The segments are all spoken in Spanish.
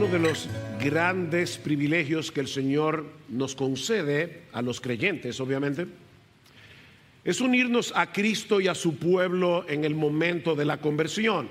Uno de los grandes privilegios que el Señor nos concede a los creyentes, obviamente, es unirnos a Cristo y a su pueblo en el momento de la conversión.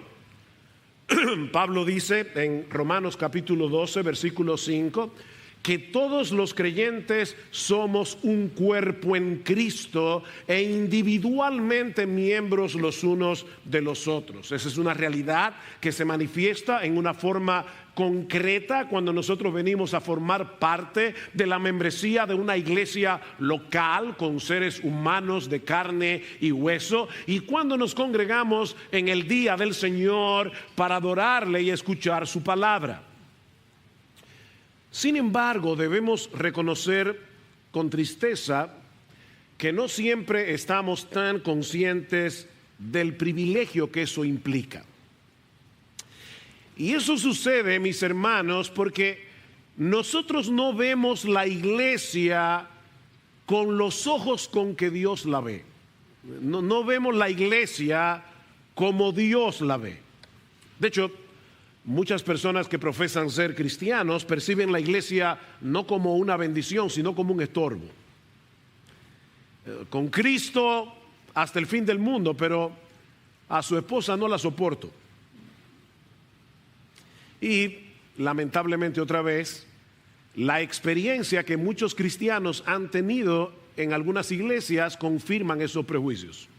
Pablo dice en Romanos capítulo 12, versículo 5, que todos los creyentes somos un cuerpo en Cristo e individualmente miembros los unos de los otros. Esa es una realidad que se manifiesta en una forma concreta cuando nosotros venimos a formar parte de la membresía de una iglesia local con seres humanos de carne y hueso, y cuando nos congregamos en el día del Señor para adorarle y escuchar su palabra. Sin embargo, debemos reconocer con tristeza que no siempre estamos tan conscientes del privilegio que eso implica. Y eso sucede, mis hermanos, porque nosotros no vemos la iglesia con los ojos con que Dios la ve. No vemos la iglesia como Dios la ve. De hecho, muchas personas que profesan ser cristianos perciben la iglesia no como una bendición, sino como un estorbo. Con Cristo hasta el fin del mundo, pero a su esposa no la soporto. Y lamentablemente otra vez, la experiencia que muchos cristianos han tenido en algunas iglesias confirman esos prejuicios,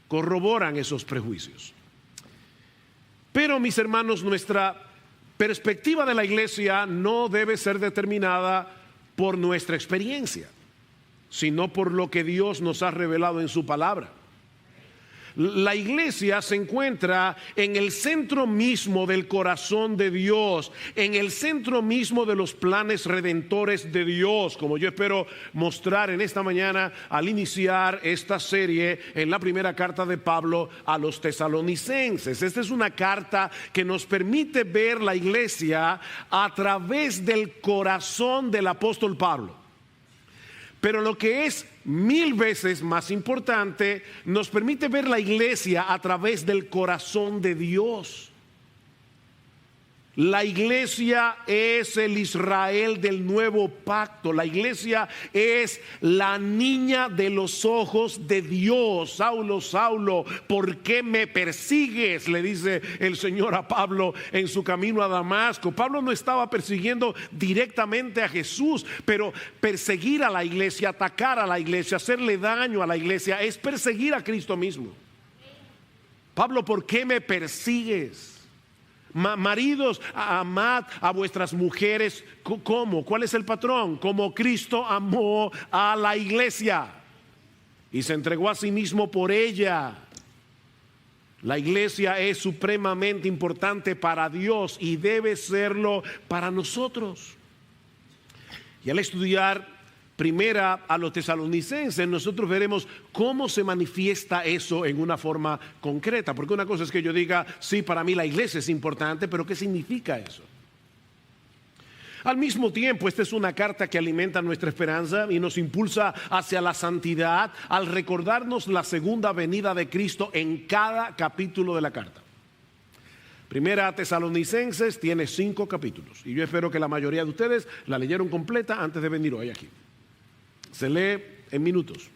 corroboran esos prejuicios. Pero, mis hermanos, nuestra perspectiva de la iglesia no debe ser determinada por nuestra experiencia, sino por lo que Dios nos ha revelado en su palabra. La iglesia se encuentra en el centro mismo del corazón de Dios, en el centro mismo de los planes redentores de Dios, como yo espero mostrar en esta mañana al iniciar esta serie en la primera carta de Pablo a los tesalonicenses. Esta es una carta que nos permite ver la iglesia a través del corazón del apóstol Pablo. Pero lo que es 1000 veces más importante, nos permite ver la iglesia a través del corazón de Dios. La iglesia es el Israel del nuevo pacto. La iglesia es la niña de los ojos de Dios. Saulo, Saulo, ¿por qué me persigues?, le dice el Señor a Pablo en su camino a Damasco. Pablo no estaba persiguiendo directamente a Jesús, pero perseguir a la iglesia, atacar a la iglesia, hacerle daño a la iglesia, es perseguir a Cristo mismo. Pablo, ¿por qué me persigues? Maridos, amad a vuestras mujeres. ¿Cómo? ¿Cuál es el patrón? Como Cristo amó a la iglesia y se entregó a sí mismo por ella. La iglesia es supremamente importante para Dios y debe serlo para nosotros. Y al estudiar primera a los tesalonicenses, nosotros veremos cómo se manifiesta eso en una forma concreta. Porque una cosa es que yo diga, sí, para mí la iglesia es importante, pero ¿qué significa eso? Al mismo tiempo, esta es una carta que alimenta nuestra esperanza y nos impulsa hacia la santidad al recordarnos la segunda venida de Cristo en cada capítulo de la carta. Primera a Tesalonicenses tiene 5 capítulos y yo espero que la mayoría de ustedes la leyeron completa antes de venir hoy aquí. Se lee en minutos.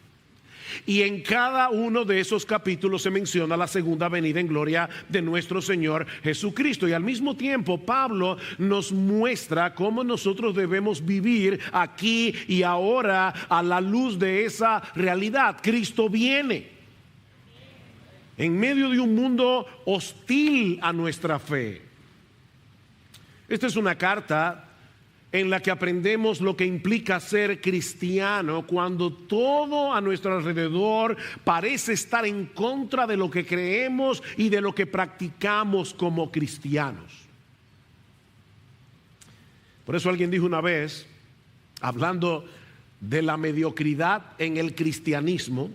Y en cada uno de esos capítulos se menciona la segunda venida en gloria de nuestro Señor Jesucristo. Y al mismo tiempo Pablo nos muestra cómo nosotros debemos vivir aquí y ahora a la luz de esa realidad. Cristo viene en medio de un mundo hostil a nuestra fe. Esta es una carta en la que aprendemos lo que implica ser cristiano cuando todo a nuestro alrededor parece estar en contra de lo que creemos y de lo que practicamos como cristianos. Por eso alguien dijo una vez, hablando de la mediocridad en el cristianismo,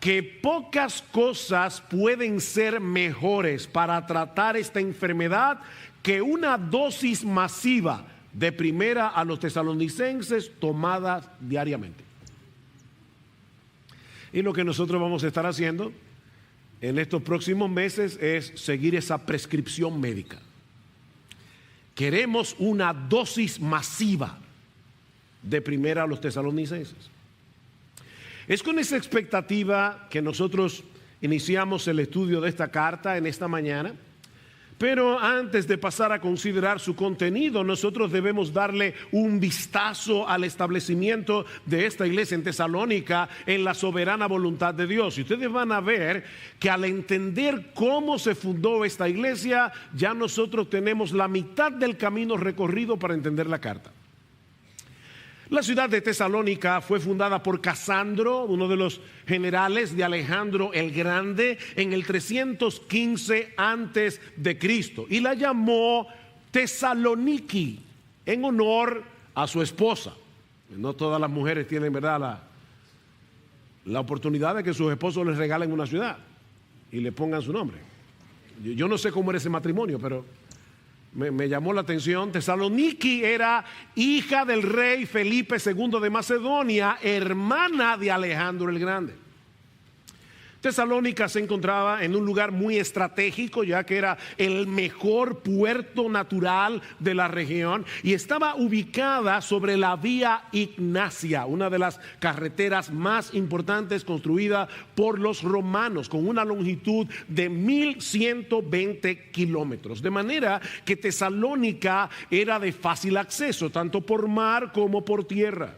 que pocas cosas pueden ser mejores para tratar esta enfermedad que una dosis masiva de primera a los tesalonicenses tomadas diariamente. Y lo que nosotros vamos a estar haciendo en estos próximos meses es seguir esa prescripción médica. queremos una dosis masiva de primera a los tesalonicenses. Es con esa expectativa que nosotros iniciamos el estudio de esta carta en esta mañana. Pero antes de pasar a considerar su contenido, nosotros debemos darle un vistazo al establecimiento de esta iglesia en Tesalónica en la soberana voluntad de Dios. Y ustedes van a ver que al entender cómo se fundó esta iglesia, ya nosotros tenemos la mitad del camino recorrido para entender la carta. La ciudad de Tesalónica fue fundada por Casandro, uno de los generales de Alejandro el Grande, en el 315 antes de Cristo, y la llamó Tesaloniki en honor a su esposa. No todas las mujeres tienen, ¿verdad?, la oportunidad de que sus esposos les regalen una ciudad y le pongan su nombre. Yo no sé cómo era ese matrimonio, pero me llamó la atención. Tesaloniki era hija del rey Felipe II de Macedonia, hermana de Alejandro el Grande. Tesalónica se encontraba en un lugar muy estratégico, ya que era el mejor puerto natural de la región, y estaba ubicada sobre la vía Ignacia, una de las carreteras más importantes construida por los romanos, con una longitud de 1120 kilómetros. De manera que Tesalónica era de fácil acceso, tanto por mar como por tierra.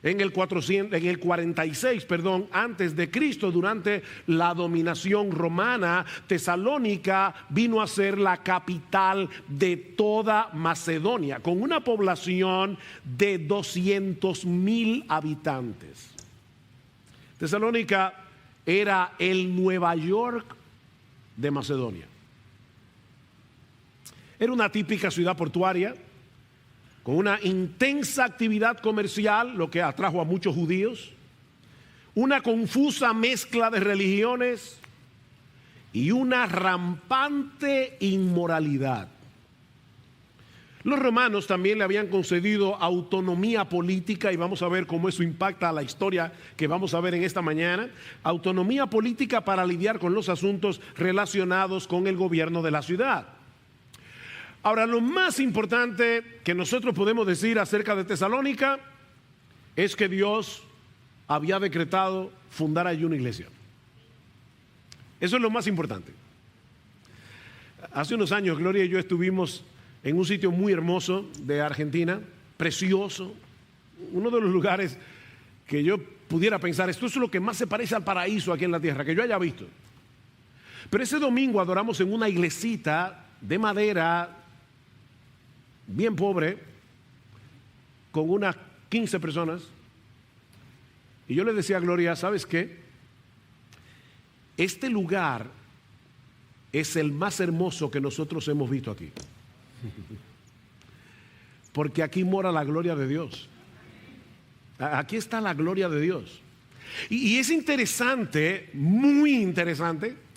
En el 46, antes de Cristo, durante la dominación romana, Tesalónica vino a ser la capital de toda Macedonia, con una población de 200,000 habitantes. Tesalónica era el Nueva York de Macedonia. Era una típica ciudad portuaria, con una intensa actividad comercial, lo que atrajo a muchos judíos, una confusa mezcla de religiones y una rampante inmoralidad. Los romanos también le habían concedido autonomía política, y vamos a ver cómo eso impacta a la historia que vamos a ver en esta mañana. Autonomía política para lidiar con los asuntos relacionados con el gobierno de la ciudad. Ahora, lo más importante que nosotros podemos decir acerca de Tesalónica es que Dios había decretado fundar allí una iglesia. Eso es lo más importante. Hace unos años, Gloria y yo estuvimos en un sitio muy hermoso de Argentina, precioso, uno de los lugares que yo pudiera pensar, esto es lo que más se parece al paraíso aquí en la tierra, que yo haya visto. Pero ese domingo adoramos en una iglesita de madera, bien pobre, con unas 15 personas. Y yo le decía a Gloria, ¿sabes qué? Este lugar es el más hermoso que nosotros hemos visto aquí. Porque aquí mora la gloria de Dios. Aquí está la gloria de Dios. Y es interesante, muy interesante,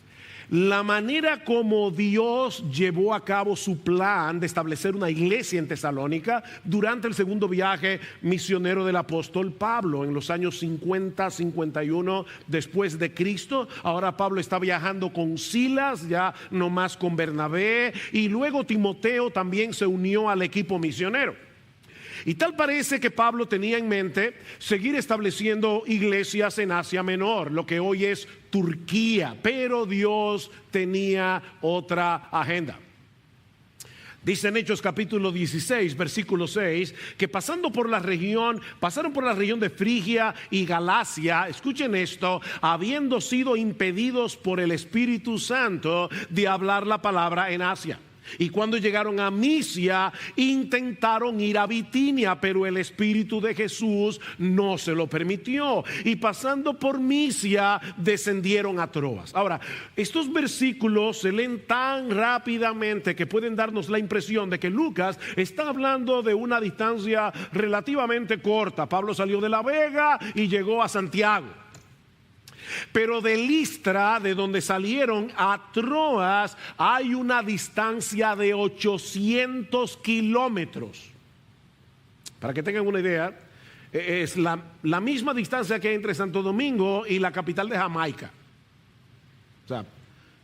la manera como Dios llevó a cabo su plan de establecer una iglesia en Tesalónica durante el segundo viaje misionero del apóstol Pablo en los años 50, 51 después de Cristo. Ahora Pablo está viajando con Silas, ya no más con Bernabé, y luego Timoteo también se unió al equipo misionero. Y tal parece que Pablo tenía en mente seguir estableciendo iglesias en Asia Menor, lo que hoy es Turquía, pero Dios tenía otra agenda. Dice en Hechos capítulo 16, versículo 6, que pasaron por la región de Frigia y Galacia, escuchen esto, habiendo sido impedidos por el Espíritu Santo de hablar la palabra en Asia. Y cuando llegaron a Misia, intentaron ir a Bitinia, pero el Espíritu de Jesús no se lo permitió. Y pasando por Misia, descendieron a Troas. Ahora, estos versículos se leen tan rápidamente que pueden darnos la impresión de que Lucas está hablando de una distancia relativamente corta. Pablo salió de La Vega y llegó a Santiago. Pero de Listra, de donde salieron, a Troas hay una distancia de 800 kilómetros. Para que tengan una idea, es la misma distancia que hay entre Santo Domingo y la capital de Jamaica, o sea,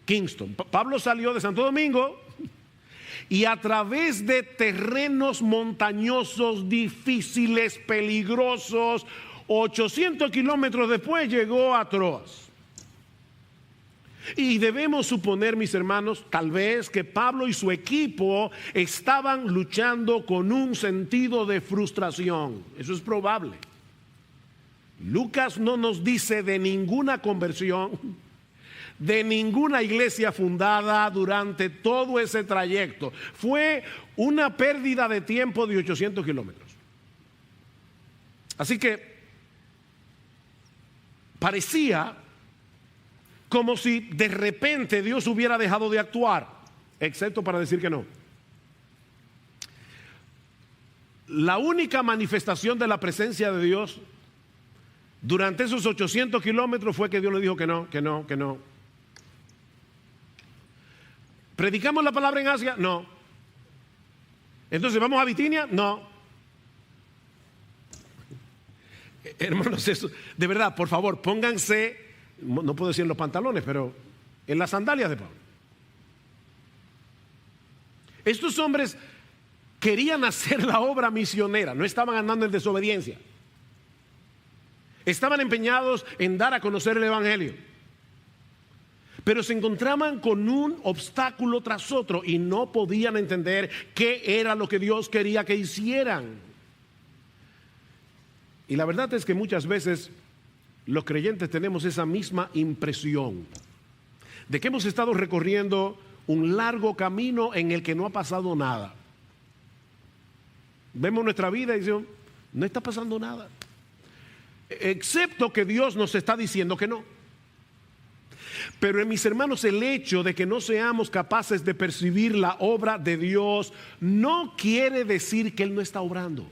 Kingston. Pablo salió de Santo Domingo y a través de terrenos montañosos, difíciles, peligrosos. 800 kilómetros después llegó a Troas. Y debemos suponer, mis hermanos, tal vez que Pablo y su equipo estaban luchando con un sentido de frustración. Eso es probable. Lucas no nos dice de ninguna conversión, de ninguna iglesia fundada durante todo ese trayecto. Fue una pérdida de tiempo de 800 kilómetros. Así que parecía como si de repente Dios hubiera dejado de actuar, excepto para decir que no. La única manifestación de la presencia de Dios durante esos 800 kilómetros fue que Dios le dijo que no, que no, que no. ¿Predicamos la palabra en Asia? No. Entonces, ¿vamos a Bitinia? No. Hermanos, eso, de verdad, por favor, pónganse, no puedo decir en los pantalones, pero en las sandalias de Pablo. Estos hombres querían hacer la obra misionera, no estaban andando en desobediencia. Estaban empeñados en dar a conocer el evangelio. Pero se encontraban con un obstáculo tras otro y no podían entender qué era lo que Dios quería que hicieran. Y la verdad es que muchas veces los creyentes tenemos esa misma impresión de que hemos estado recorriendo un largo camino en el que no ha pasado nada. Vemos nuestra vida y decimos, no está pasando nada, excepto que Dios nos está diciendo que no. Pero mis hermanos, el hecho de que no seamos capaces de percibir la obra de Dios no quiere decir que Él no está obrando.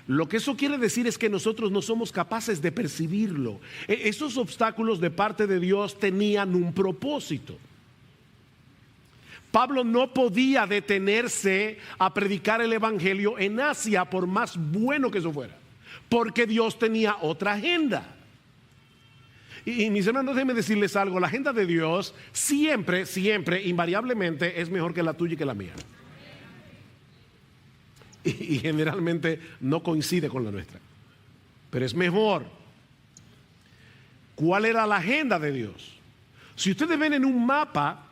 Lo que eso quiere decir es que nosotros no somos capaces de percibirlo. Esos obstáculos de parte de Dios tenían un propósito. Pablo no podía detenerse a predicar el evangelio en Asia, por más bueno que eso fuera, porque Dios tenía otra agenda. Y mis hermanos, déjenme decirles algo: la agenda de Dios siempre, siempre, invariablemente es mejor que la tuya y que la mía. Y generalmente no coincide con la nuestra, pero es mejor. ¿Cuál era la agenda de Dios? Si ustedes ven en un mapa,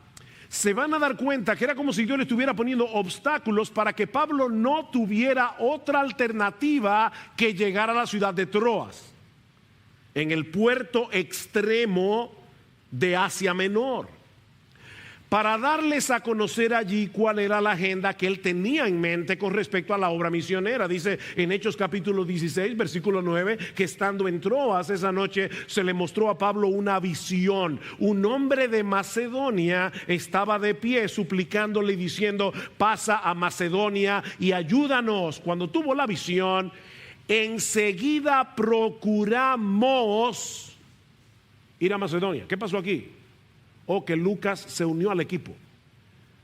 se van a dar cuenta que era como si Dios le estuviera poniendo obstáculos para que Pablo no tuviera otra alternativa que llegar a la ciudad de Troas, en el puerto extremo de Asia Menor, para darles a conocer allí cuál era la agenda que él tenía en mente con respecto a la obra misionera. Dice en Hechos capítulo 16, versículo 9, que estando en Troas esa noche se le mostró a Pablo una visión. Un hombre de Macedonia estaba de pie suplicándole y diciendo: pasa a Macedonia y ayúdanos. Cuando tuvo la visión, enseguida procuramos ir a Macedonia. ¿Qué pasó aquí? Que Lucas se unió al equipo.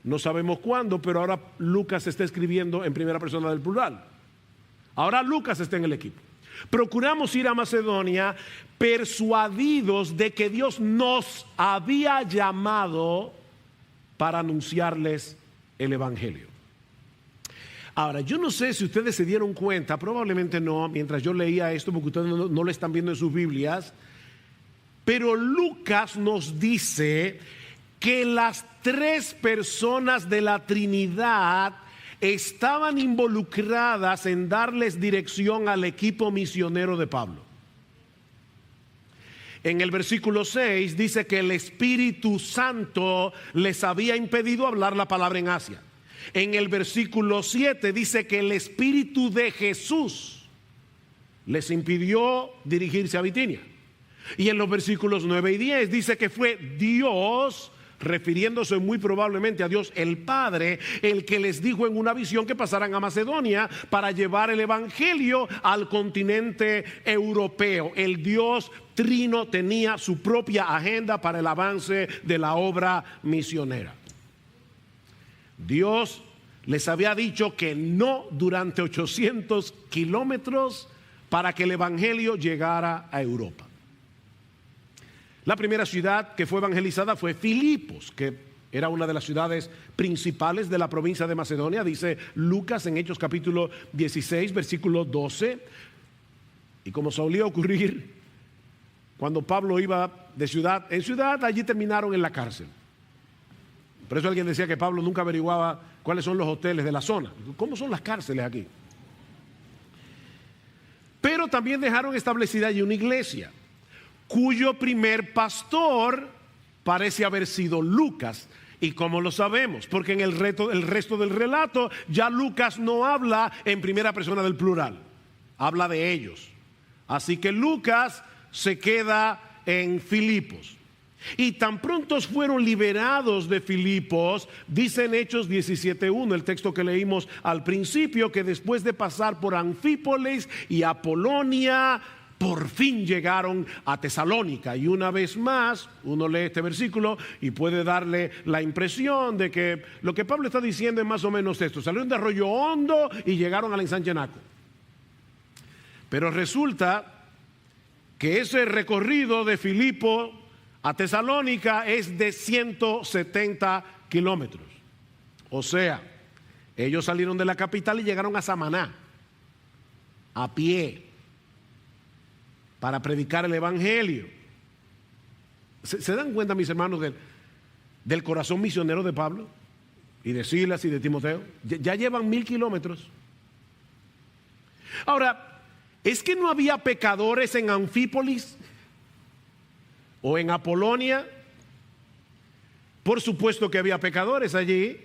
No sabemos cuándo, pero ahora Lucas está escribiendo en primera persona del plural. Ahora Lucas está en el equipo. Procuramos ir a Macedonia, persuadidos de que Dios nos había llamado para anunciarles el evangelio. Ahora, yo no sé si ustedes se dieron cuenta, probablemente no, mientras yo leía esto, porque ustedes no lo están viendo en sus Biblias, pero Lucas nos dice que las tres personas de la Trinidad estaban involucradas en darles dirección al equipo misionero de Pablo. En el versículo 6 dice que el Espíritu Santo les había impedido hablar la palabra en Asia. En el versículo 7 dice que el Espíritu de Jesús les impidió dirigirse a Bitinia. Y en los versículos 9 y 10 dice que fue Dios, refiriéndose muy probablemente a Dios el Padre, el que les dijo en una visión que pasaran a Macedonia para llevar el evangelio al continente europeo. El Dios trino tenía su propia agenda para el avance de la obra misionera. Dios les había dicho que no durante 800 kilómetros para que el evangelio llegara a Europa. La primera ciudad que fue evangelizada fue Filipos, que Era una de las ciudades principales de la provincia de Macedonia, dice Lucas en Hechos capítulo 16, versículo 12. Y como solía ocurrir, cuando Pablo iba de ciudad en ciudad, allí terminaron en la cárcel. Por eso alguien decía que Pablo nunca averiguaba cuáles son los hoteles de la zona. ¿Cómo son las cárceles aquí? Pero también dejaron establecida allí una iglesia, cuyo primer pastor parece haber sido Lucas. ¿Y cómo lo sabemos? Porque en el resto del relato ya Lucas no habla en primera persona del plural, habla de ellos. Así que Lucas se queda en Filipos. Y tan pronto fueron liberados de Filipos, dice en Hechos 17:1, el texto que leímos al principio, que después de pasar por Anfípolis y Apolonia, por fin llegaron a Tesalónica. Y una vez más, uno lee este versículo y puede darle la impresión de que lo que Pablo está diciendo es más o menos esto: salieron de Arroyo Hondo y llegaron al Ensanchenaco. Pero resulta que ese recorrido de Filipo a Tesalónica es de 170 kilómetros. O sea, ellos salieron de la capital y llegaron a Samaná a pie para predicar el evangelio. ¿Se dan cuenta, mis hermanos, del corazón misionero de Pablo y de Silas y de Timoteo? Ya llevan 1000 kilómetros. Ahora, ¿es que no había pecadores en Anfípolis o en Apolonia? Por supuesto que había pecadores allí,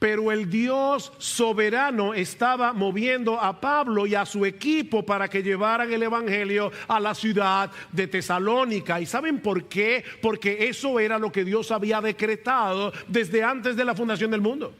pero el Dios soberano estaba moviendo a Pablo y a su equipo para que llevaran el evangelio a la ciudad de Tesalónica. ¿Y saben por qué? Porque eso era lo que Dios había decretado desde antes de la fundación del mundo.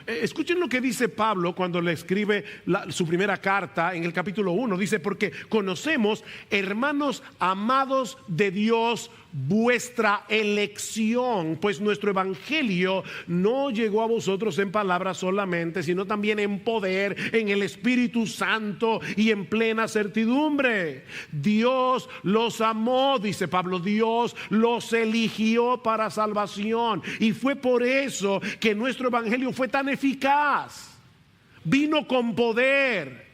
Escuchen lo que dice Pablo cuando le escribe su primera carta en el capítulo 1. Dice: porque conocemos, hermanos amados de Dios, vuestra elección, pues nuestro evangelio no llegó a vosotros en palabras solamente, sino también en poder, en el Espíritu Santo y en plena certidumbre. Dios los amó, dice Pablo, Dios los eligió para salvación, y fue por eso que nuestro evangelio fue tan eficaz, vino con poder.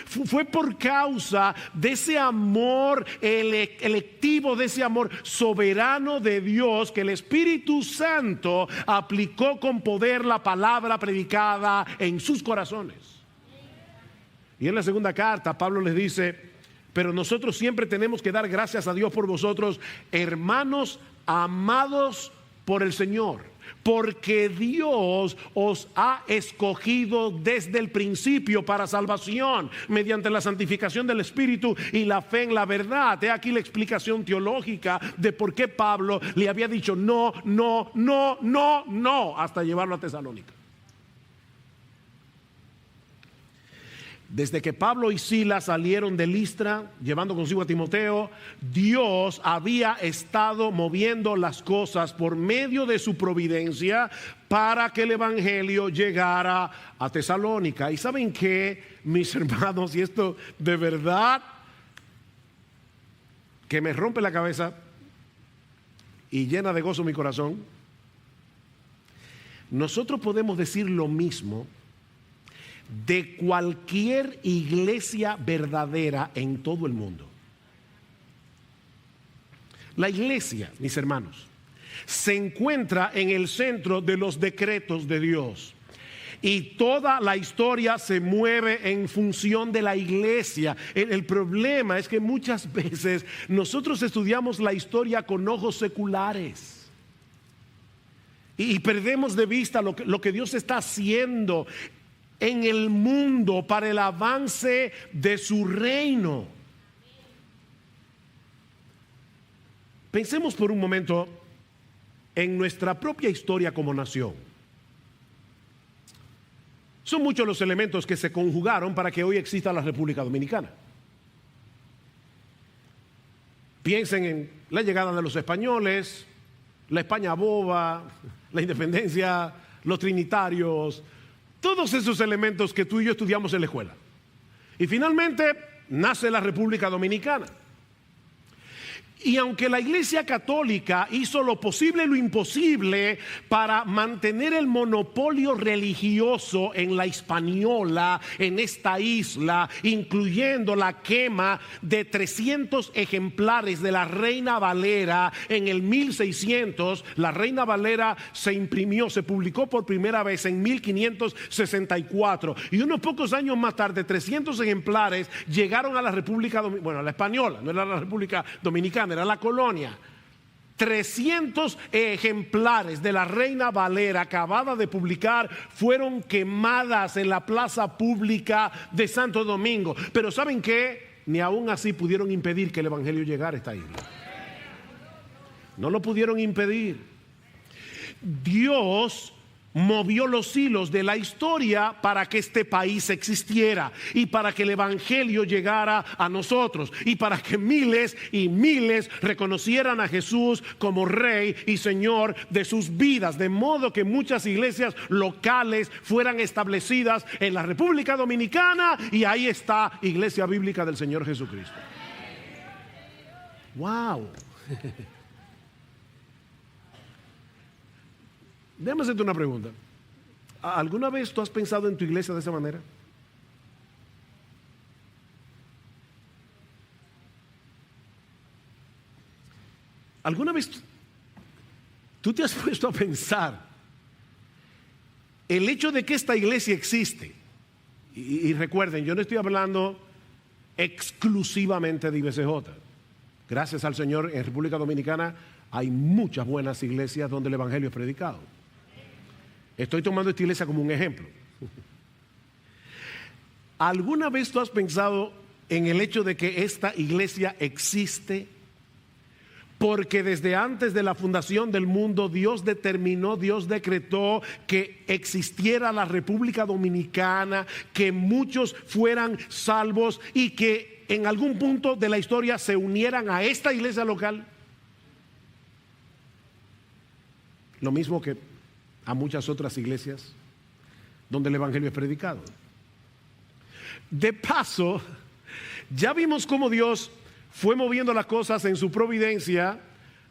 Fue por causa de ese amor electivo, de ese amor soberano de Dios, que el Espíritu Santo aplicó con poder la palabra predicada en sus corazones. Y en la segunda carta Pablo les dice: pero nosotros siempre tenemos que dar gracias a Dios por vosotros, hermanos amados por el Señor, porque Dios os ha escogido desde el principio para salvación, mediante la santificación del Espíritu y la fe en la verdad. He aquí la explicación teológica de por qué Pablo le había dicho no, no, no, no, no, hasta llevarlo a Tesalónica. Desde que Pablo y Silas salieron de Listra, llevando consigo a Timoteo, Dios había estado moviendo las cosas por medio de su providencia para que el evangelio llegara a Tesalónica. ¿Y saben qué, mis hermanos? Y esto de verdad que me rompe la cabeza y llena de gozo mi corazón. Nosotros podemos decir lo mismo de cualquier iglesia verdadera en todo el mundo. La iglesia, mis hermanos, se encuentra en el centro de los decretos de Dios, y toda la historia se mueve en función de la iglesia. El problema es que muchas veces nosotros estudiamos la historia con ojos seculares y perdemos de vista lo que Dios está haciendo en el mundo para el avance de su reino. Pensemos por un momento en nuestra propia historia como nación. Son muchos los elementos que se conjugaron para que hoy exista la República Dominicana. Piensen en la llegada de los españoles, la España boba, la independencia, los trinitarios, todos esos elementos que tú y yo estudiamos en la escuela. Y finalmente nace la República Dominicana. Y aunque la Iglesia Católica hizo lo posible y lo imposible para mantener el monopolio religioso en la Hispaniola, en esta isla, incluyendo la quema de 300 ejemplares de la Reina Valera en el 1600, la Reina Valera se imprimió, se publicó por primera vez en 1564, y unos pocos años más tarde 300 ejemplares llegaron a la República Dominicana, bueno, a la Española, no era la República Dominicana, era la colonia. 300 ejemplares de la Reina Valera acabada de publicar fueron quemadas en la plaza pública de Santo Domingo. Pero ¿saben qué? Ni aún así pudieron impedir que el evangelio llegara a esta isla. No lo pudieron impedir. Dios movió los hilos de la historia para que este país existiera y para que el evangelio llegara a nosotros y para que miles y miles reconocieran a Jesús como Rey y Señor de sus vidas, de modo que muchas iglesias locales fueran establecidas en la República Dominicana, y ahí está Iglesia Bíblica del Señor Jesucristo. ¡Wow! Déjame hacerte una pregunta. ¿Alguna vez tú has pensado en tu iglesia de esa manera? ¿Alguna vez tú te has puesto a pensar el hecho de que esta iglesia existe? Y recuerden, yo no estoy hablando exclusivamente de IBCJ. Gracias al Señor, en República Dominicana hay muchas buenas iglesias donde el evangelio es predicado. Estoy tomando esta iglesia como un ejemplo. ¿Alguna vez tú has pensado en el hecho de que esta iglesia existe? Porque desde antes de la fundación del mundo, Dios determinó, Dios decretó que existiera la República Dominicana, que muchos fueran salvos y que en algún punto de la historia se unieran a esta iglesia local. Lo mismo que a muchas otras iglesias donde el evangelio es predicado. De paso, ya vimos cómo Dios fue moviendo las cosas en su providencia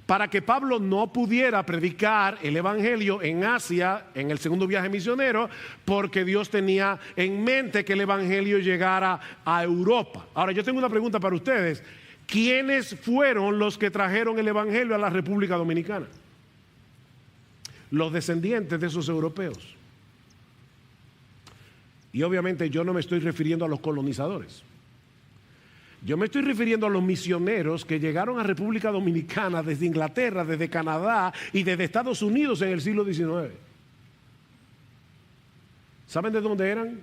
para que Pablo no pudiera predicar el evangelio en Asia en el segundo viaje misionero, porque Dios tenía en mente que el evangelio llegara a Europa. Ahora, yo tengo una pregunta para ustedes. ¿Quiénes fueron los que trajeron el evangelio a la República Dominicana? Los descendientes de esos europeos. Y obviamente yo no me estoy refiriendo a los colonizadores. Yo me estoy refiriendo a los misioneros que llegaron a República Dominicana desde Inglaterra, desde Canadá y desde Estados Unidos en el siglo XIX. ¿Saben de dónde eran?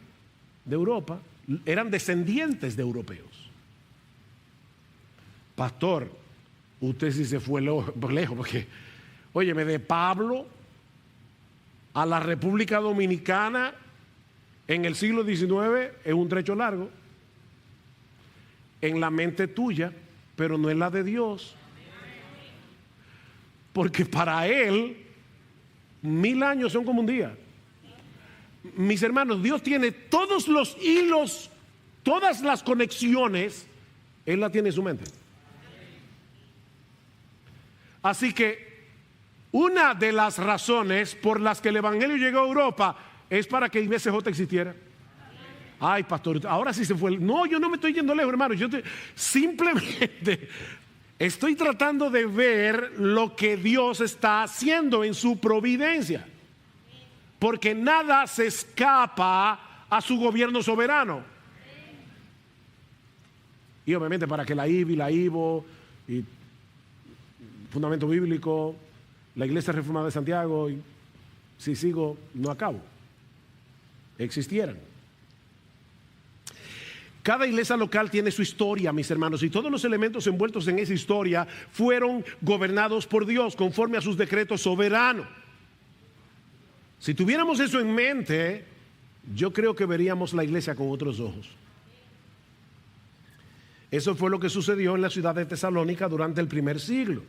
De Europa. Eran descendientes de europeos. Pastor, usted sí se fue lejos, porque, óyeme, de Pablo a la República Dominicana en el siglo XIX es un trecho largo. En la mente tuya, pero no en la de Dios. Porque para Él 1000 años son como un día. Mis hermanos, Dios tiene todos los hilos, todas las conexiones, Él la tiene en su mente. Así que una de las razones por las que el evangelio llegó a Europa es para que IBCJ existiera. Ay, pastor, ahora sí se fue. No, yo no me estoy yendo lejos, hermano. Simplemente estoy tratando de ver lo que Dios está haciendo en su providencia. Porque nada se escapa a su gobierno soberano. Y obviamente para que la IBI, la IVO y Fundamento Bíblico, la Iglesia Reformada de Santiago, y si sigo, no acabo, existieran. Cada iglesia local tiene su historia, mis hermanos, y todos los elementos envueltos en esa historia fueron gobernados por Dios conforme a sus decretos soberanos. Si tuviéramos eso en mente, yo creo que veríamos la iglesia con otros ojos. Eso fue lo que sucedió en la ciudad de Tesalónica durante el primer siglo.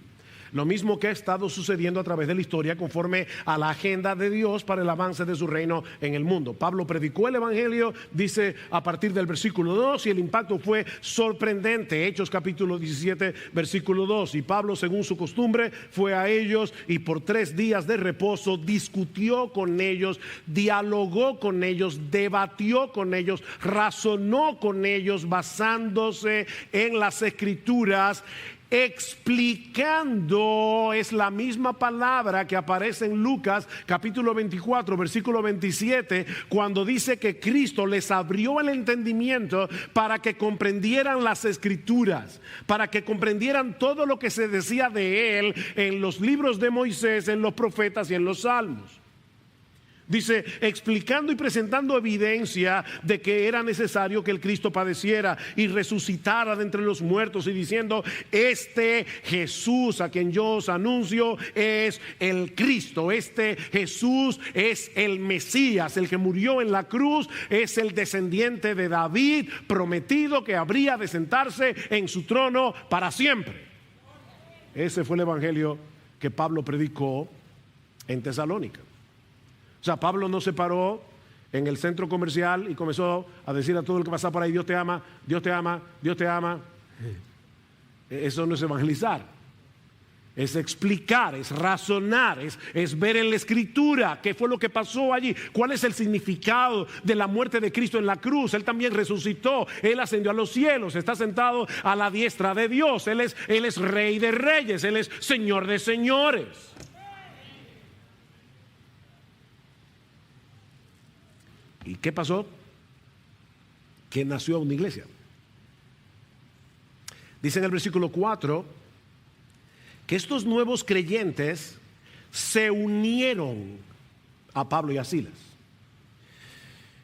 Lo mismo que ha estado sucediendo a través de la historia conforme a la agenda de Dios para el avance de su reino en el mundo. Pablo predicó el evangelio, dice a partir del versículo 2, y el impacto fue sorprendente. Hechos capítulo 17, versículo 2. Y Pablo, según su costumbre, fue a ellos y por 3 días de reposo discutió con ellos, dialogó con ellos, debatió con ellos, razonó con ellos basándose en las escrituras, explicando. Es la misma palabra que aparece en Lucas capítulo 24 versículo 27, cuando dice que Cristo les abrió el entendimiento para que comprendieran las escrituras, para que comprendieran todo lo que se decía de él en los libros de Moisés, en los profetas y en los salmos. Dice, explicando y presentando evidencia de que era necesario que el Cristo padeciera y resucitara de entre los muertos, y diciendo, este Jesús a quien yo os anuncio es el Cristo, este Jesús es el Mesías, el que murió en la cruz, es el descendiente de David, prometido que habría de sentarse en su trono para siempre. Ese fue el evangelio que Pablo predicó en Tesalónica. O sea, Pablo no se paró en el centro comercial y comenzó a decir a todo el que pasaba por ahí, Dios te ama, Dios te ama, Dios te ama. Eso no es evangelizar, es explicar, es razonar, es ver en la escritura qué fue lo que pasó allí, cuál es el significado de la muerte de Cristo en la cruz. Él también resucitó, Él ascendió a los cielos, está sentado a la diestra de Dios, Él es Rey de reyes, Él es Señor de señores. ¿Y qué pasó? Que nació una iglesia. Dice en el versículo 4 que estos nuevos creyentes se unieron a Pablo y a Silas.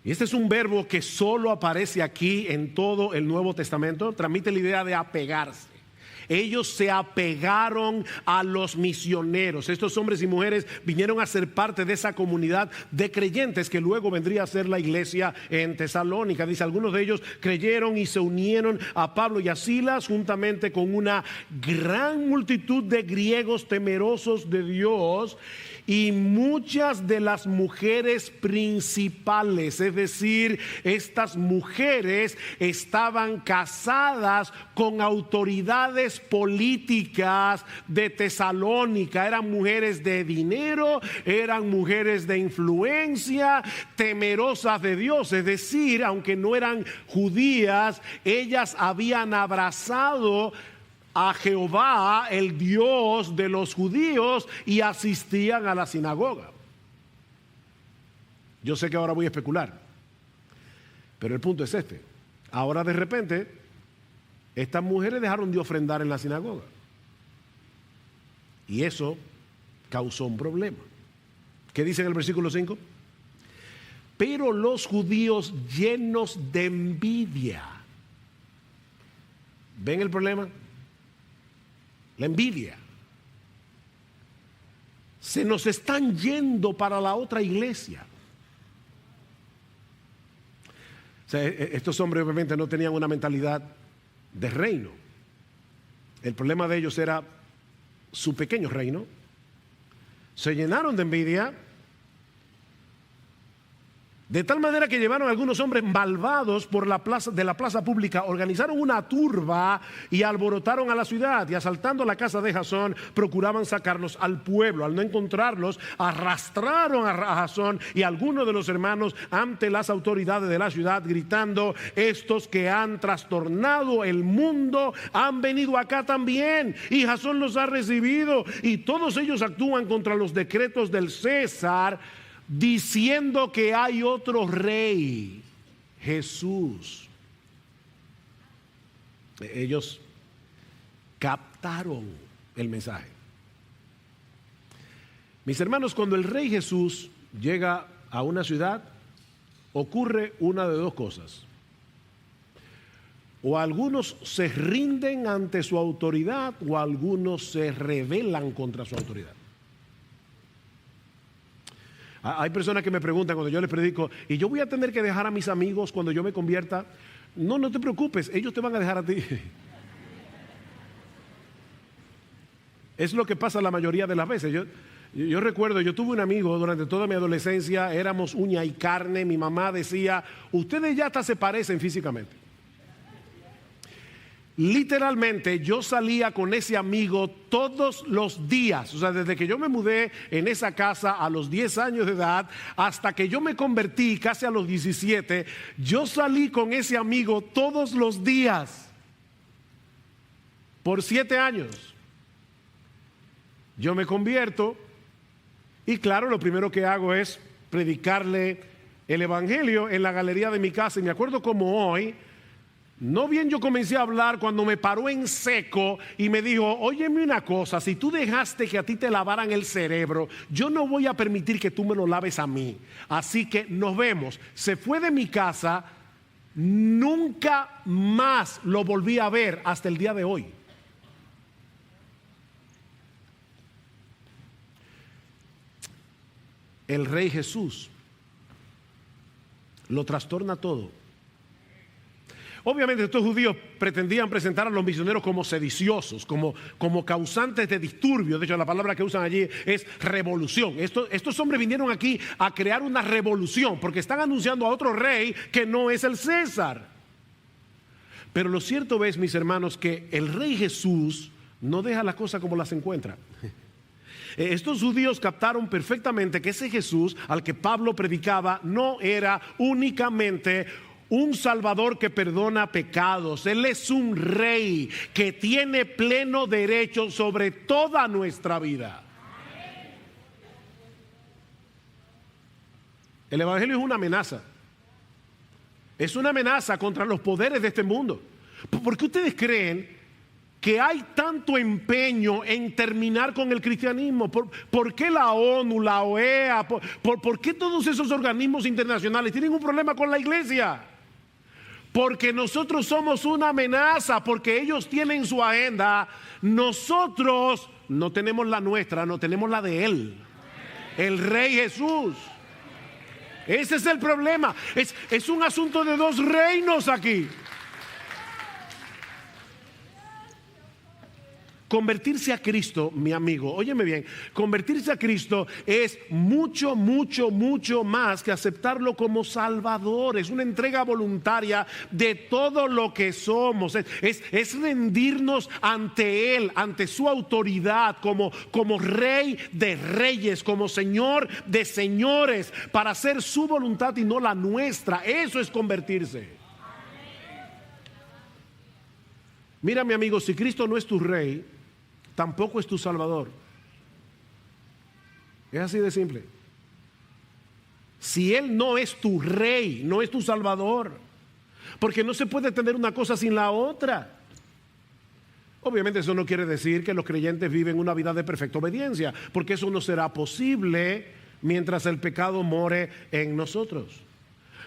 Y este es un verbo que solo aparece aquí en todo el Nuevo Testamento. Transmite la idea de apegarse. Ellos se apegaron a los misioneros. Estos hombres y mujeres vinieron a ser parte de esa comunidad de creyentes que luego vendría a ser la iglesia en Tesalónica. Dice, algunos de ellos creyeron y se unieron a Pablo y a Silas, juntamente con una gran multitud de griegos temerosos de Dios y muchas de las mujeres principales. Es decir, estas mujeres estaban casadas con autoridades políticas de Tesalónica. Eran mujeres de dinero, eran mujeres de influencia, temerosas de Dios. Es decir, aunque no eran judías, ellas habían abrazado a Jehová, el Dios de los judíos, y asistían a la sinagoga. Yo sé que ahora voy a especular, pero el punto es este. Ahora de repente estas mujeres dejaron de ofrendar en la sinagoga, y eso causó un problema. ¿Qué dice en el versículo 5? Pero los judíos, llenos de envidia. ¿Ven el problema? La envidia. Se nos están yendo para la otra iglesia. O sea, estos hombres obviamente no tenían una mentalidad de reino. El problema de ellos era su pequeño reino. Se llenaron de envidia, de tal manera que llevaron a algunos hombres malvados por la plaza pública, organizaron una turba y alborotaron a la ciudad, y asaltando la casa de Jasón procuraban sacarlos al pueblo. Al no encontrarlos, arrastraron a Jasón y a algunos de los hermanos ante las autoridades de la ciudad, gritando, estos que han trastornado el mundo han venido acá también, y Jasón los ha recibido, y todos ellos actúan contra los decretos del César, diciendo que hay otro rey, Jesús. Ellos captaron el mensaje. Mis hermanos, cuando el rey Jesús llega a una ciudad, ocurre una de dos cosas. O algunos se rinden ante su autoridad, o algunos se rebelan contra su autoridad. Hay personas que me preguntan cuando yo les predico, ¿y yo voy a tener que dejar a mis amigos cuando yo me convierta? No, no te preocupes, ellos te van a dejar a ti. Es lo que pasa la mayoría de las veces. Yo recuerdo, yo tuve un amigo durante toda mi adolescencia, éramos uña y carne. Mi mamá decía, ustedes ya hasta se parecen físicamente. Literalmente yo salía con ese amigo todos los días, o sea, desde que yo me mudé en esa casa a los 10 años de edad hasta que yo me convertí casi a los 17, yo salí con ese amigo todos los días por 7 años. Yo me convierto y claro, lo primero que hago es predicarle el evangelio en la galería de mi casa, y me acuerdo como hoy. No bien yo comencé a hablar cuando me paró en seco y me dijo, óyeme una cosa, si tú dejaste que a ti te lavaran el cerebro, yo no voy a permitir que tú me lo laves a mí. Así que nos vemos. Se fue de mi casa, nunca más lo volví a ver hasta el día de hoy. El Rey Jesús lo trastorna todo. Obviamente estos judíos pretendían presentar a los misioneros como sediciosos, como causantes de disturbios. De hecho, la palabra que usan allí es revolución. Estos hombres vinieron aquí a crear una revolución porque están anunciando a otro rey que no es el César. Pero lo cierto es, mis hermanos, que el Rey Jesús no deja las cosas como las encuentra. Estos judíos captaron perfectamente que ese Jesús al que Pablo predicaba no era únicamente un Salvador que perdona pecados. Él es un rey que tiene pleno derecho sobre toda nuestra vida. El evangelio es una amenaza. Es una amenaza contra los poderes de este mundo. ¿Por qué ustedes creen que hay tanto empeño en terminar con el cristianismo? ¿Por qué la ONU, la OEA, por qué todos esos organismos internacionales tienen un problema con la iglesia? Porque nosotros somos una amenaza, porque ellos tienen su agenda. Nosotros no tenemos la nuestra, no tenemos la de Él, el Rey Jesús. Ese es el problema. Es un asunto de dos reinos aquí. Convertirse a Cristo, mi amigo, óyeme bien, convertirse a Cristo es mucho, mucho, mucho más que aceptarlo como Salvador. Es una entrega voluntaria de todo lo que somos. Es rendirnos ante Él, ante su autoridad como Rey de reyes, como Señor de señores, para hacer su voluntad y no la nuestra. Eso es convertirse. Mira, mi amigo, si Cristo no es tu Rey, tampoco es tu Salvador. Es así de simple. Si Él no es tu Rey, no es tu Salvador, porque no se puede tener una cosa sin la otra. Obviamente eso no quiere decir que los creyentes viven una vida de perfecta obediencia, porque eso no será posible mientras el pecado more en nosotros.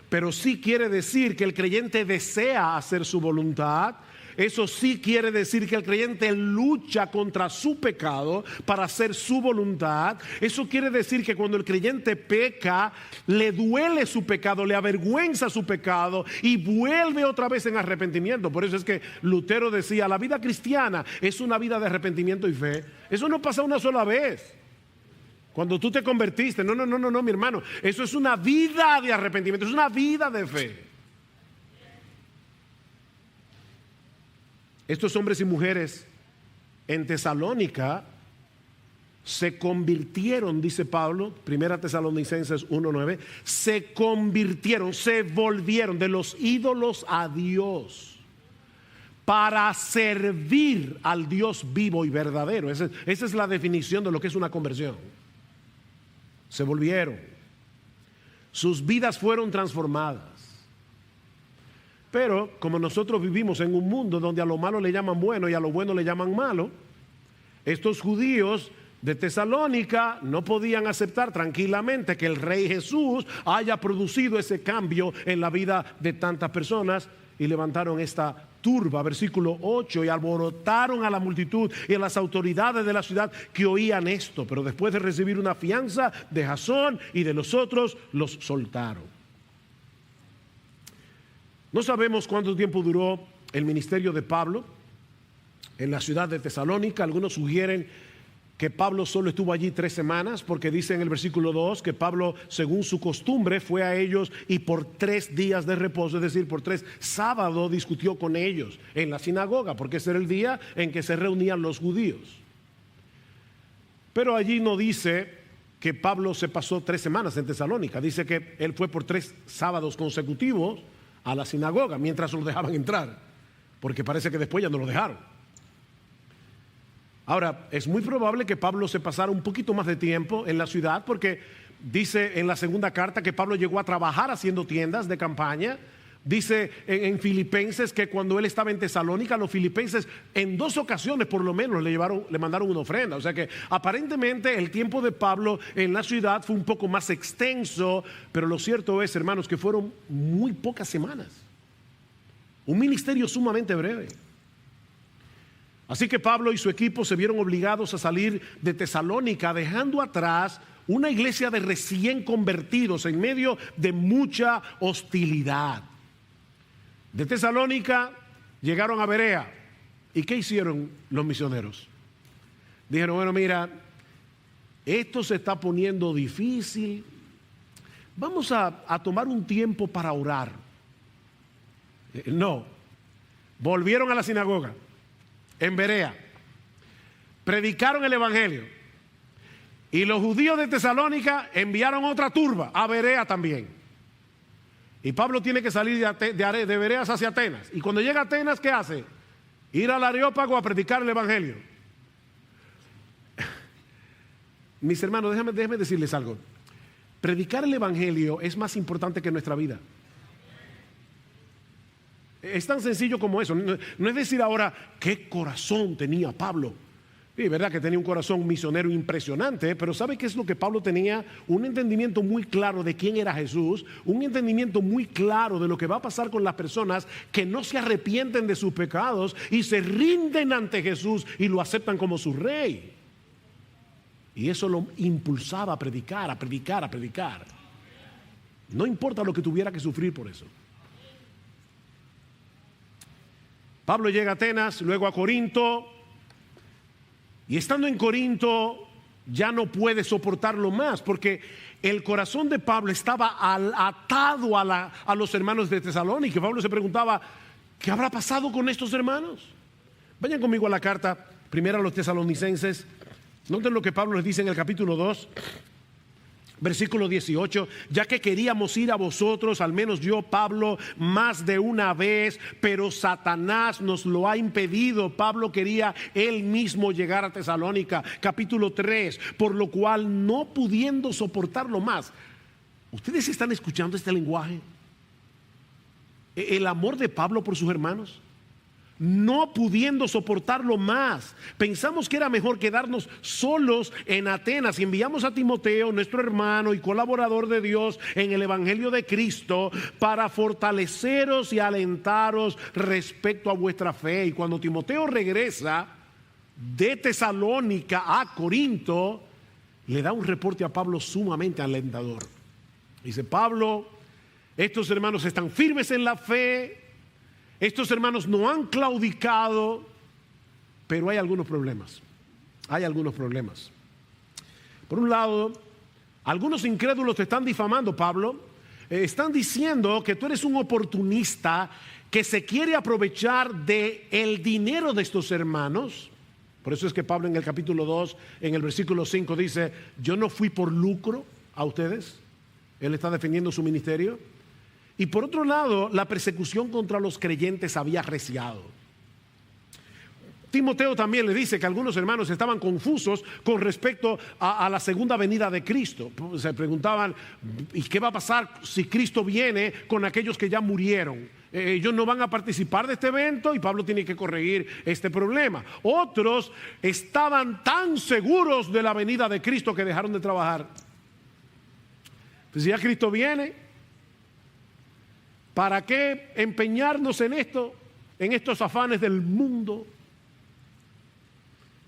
Pero sí quiere decir que el creyente desea hacer su voluntad. Eso sí quiere decir que el creyente lucha contra su pecado para hacer su voluntad. Eso quiere decir que cuando el creyente peca, le duele su pecado, le avergüenza su pecado y vuelve otra vez en arrepentimiento. Por eso es que Lutero decía, la vida cristiana es una vida de arrepentimiento y fe. Eso no pasa una sola vez. Cuando tú te convertiste, no, mi hermano. Eso es una vida de arrepentimiento, es una vida de fe. Estos hombres y mujeres en Tesalónica se convirtieron, dice Pablo, 1 Tesalonicenses 1:9, se convirtieron, se volvieron de los ídolos a Dios para servir al Dios vivo y verdadero. Esa es la definición de lo que es una conversión. Se volvieron. Sus vidas fueron transformadas. Pero como nosotros vivimos en un mundo donde a lo malo le llaman bueno y a lo bueno le llaman malo, estos judíos de Tesalónica no podían aceptar tranquilamente que el Rey Jesús haya producido ese cambio en la vida de tantas personas y levantaron esta turba, versículo 8, y alborotaron a la multitud y a las autoridades de la ciudad que oían esto, pero después de recibir una fianza de Jasón y de los otros, los soltaron. No sabemos cuánto tiempo duró el ministerio de Pablo en la ciudad de Tesalónica. Algunos sugieren que Pablo solo estuvo allí 3 semanas, porque dice en el versículo 2 que Pablo, según su costumbre, fue a ellos y por 3 días de reposo, es decir, por 3 sábados discutió con ellos en la sinagoga, porque ese era el día en que se reunían los judíos. Pero allí no dice que Pablo se pasó 3 semanas en Tesalónica, dice que él fue por 3 sábados consecutivos a la sinagoga mientras lo dejaban entrar, porque parece que después ya no lo dejaron. Ahora, es muy probable que Pablo se pasara un poquito más de tiempo en la ciudad, porque dice en la segunda carta que Pablo llegó a trabajar haciendo tiendas de campaña. Dice en Filipenses que cuando él estaba en Tesalónica, los filipenses en 2 ocasiones por lo menos le mandaron una ofrenda. O sea que aparentemente el tiempo de Pablo en la ciudad fue un poco más extenso, pero lo cierto es, hermanos, que fueron muy pocas semanas. Un ministerio sumamente breve. Así que Pablo y su equipo se vieron obligados a salir de Tesalónica, dejando atrás una iglesia de recién convertidos en medio de mucha hostilidad. De Tesalónica llegaron a Berea. ¿Y qué hicieron los misioneros? Dijeron, bueno, mira, esto se está poniendo difícil. Vamos a tomar un tiempo para orar. No, volvieron a la sinagoga en Berea, predicaron el evangelio, y los judíos de Tesalónica enviaron otra turba a Berea también. Y Pablo tiene que salir de Bereas hacia Atenas, y cuando llega a Atenas, ¿qué hace? Ir al Areópago a predicar el evangelio. Mis hermanos, déjenme decirles algo. Predicar el evangelio es más importante que nuestra vida. Es tan sencillo como eso. No es decir ahora qué corazón tenía Pablo. Sí, verdad que tenía un corazón misionero impresionante, pero ¿sabe qué es lo que Pablo tenía? Un entendimiento muy claro de quién era Jesús, un entendimiento muy claro de lo que va a pasar con las personas que no se arrepienten de sus pecados y se rinden ante Jesús y lo aceptan como su rey. Y eso lo impulsaba a predicar, a predicar, a predicar. No importa lo que tuviera que sufrir por eso. Pablo llega a Atenas, luego a Corinto, y estando en Corinto ya no puede soportarlo más, porque el corazón de Pablo estaba atado a los hermanos de Tesalónica. Pablo se preguntaba, ¿qué habrá pasado con estos hermanos? Vayan conmigo a la carta primera a los tesalonicenses. Noten lo que Pablo les dice en el capítulo 2. Versículo 18, ya que queríamos ir a vosotros, al menos yo, Pablo, más de una vez, pero Satanás nos lo ha impedido. Pablo quería él mismo llegar a Tesalónica. Capítulo 3, por lo cual no pudiendo soportarlo más. ¿Ustedes están escuchando este lenguaje? El amor de Pablo por sus hermanos. No pudiendo soportarlo más, pensamos que era mejor quedarnos solos en Atenas, y enviamos a Timoteo, nuestro hermano y colaborador de Dios en el evangelio de Cristo, para fortaleceros y alentaros respecto a vuestra fe. Y cuando Timoteo regresa de Tesalónica a Corinto, le da un reporte a Pablo sumamente alentador. Dice: Pablo, estos hermanos están firmes en la fe, estos hermanos no han claudicado, pero hay algunos problemas. Hay algunos problemas. Por un lado, algunos incrédulos te están difamando, Pablo. Están diciendo que tú eres un oportunista que se quiere aprovechar del dinero de estos hermanos. Por eso es que Pablo en el capítulo 2, en el versículo 5 dice: yo no fui por lucro a ustedes. Él está defendiendo su ministerio. Y por otro lado, la persecución contra los creyentes había arreciado. Timoteo también le dice que algunos hermanos estaban confusos con respecto a la segunda venida de Cristo. Se preguntaban: ¿y qué va a pasar si Cristo viene con aquellos que ya murieron? Ellos no van a participar de este evento, y Pablo tiene que corregir este problema. Otros estaban tan seguros de la venida de Cristo que dejaron de trabajar. Pues si ya Cristo viene, ¿para qué empeñarnos en esto, en estos afanes del mundo?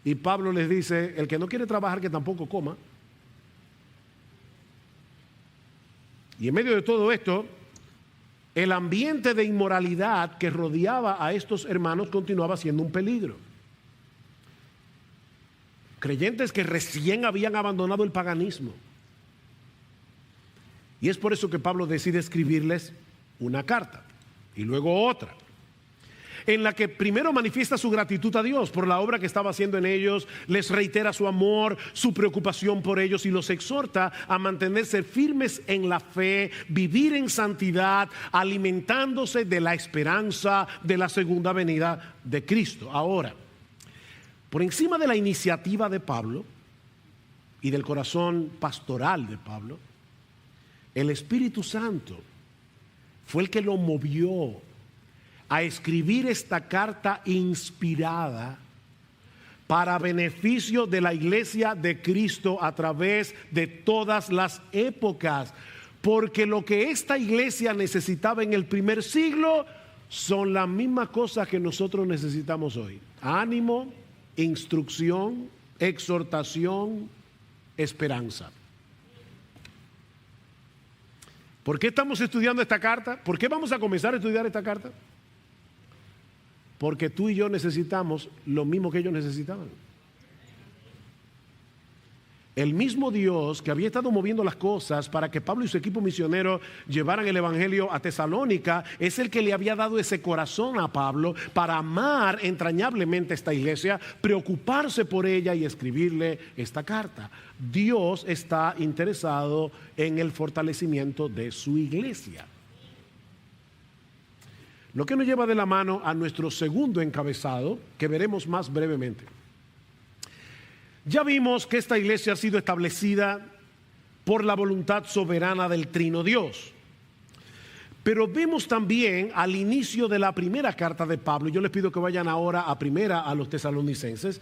Y Pablo les dice: el que no quiere trabajar, que tampoco coma. Y en medio de todo esto, el ambiente de inmoralidad que rodeaba a estos hermanos continuaba siendo un peligro. creyentes que recién habían abandonado el paganismo. Y es por eso que Pablo decide escribirles una carta y luego otra, en la que primero manifiesta su gratitud a Dios por la obra que estaba haciendo en ellos, les reitera su amor, su preocupación por ellos y los exhorta a mantenerse firmes en la fe, vivir en santidad, alimentándose de la esperanza de la segunda venida de Cristo. Ahora, por encima de la iniciativa de Pablo y del corazón pastoral de Pablo, el Espíritu Santo fue el que lo movió a escribir esta carta inspirada para beneficio de la iglesia de Cristo a través de todas las épocas. Porque lo que esta iglesia necesitaba en el primer siglo son las mismas cosas que nosotros necesitamos hoy: ánimo, instrucción, exhortación, esperanza. ¿Por qué estamos estudiando esta carta? ¿Por qué vamos a comenzar a estudiar esta carta? Porque tú y yo necesitamos lo mismo que ellos necesitaban. El mismo Dios que había estado moviendo las cosas para que Pablo y su equipo misionero llevaran el evangelio a Tesalónica es el que le había dado ese corazón a Pablo para amar entrañablemente esta iglesia, preocuparse por ella y escribirle esta carta. Dios está interesado en el fortalecimiento de su iglesia. Lo que nos lleva de la mano a nuestro segundo encabezado, que veremos más brevemente. Ya vimos que esta iglesia ha sido establecida por la voluntad soberana del Trino Dios. Pero vemos también al inicio de la primera carta de Pablo, yo les pido que vayan ahora a primera a los tesalonicenses,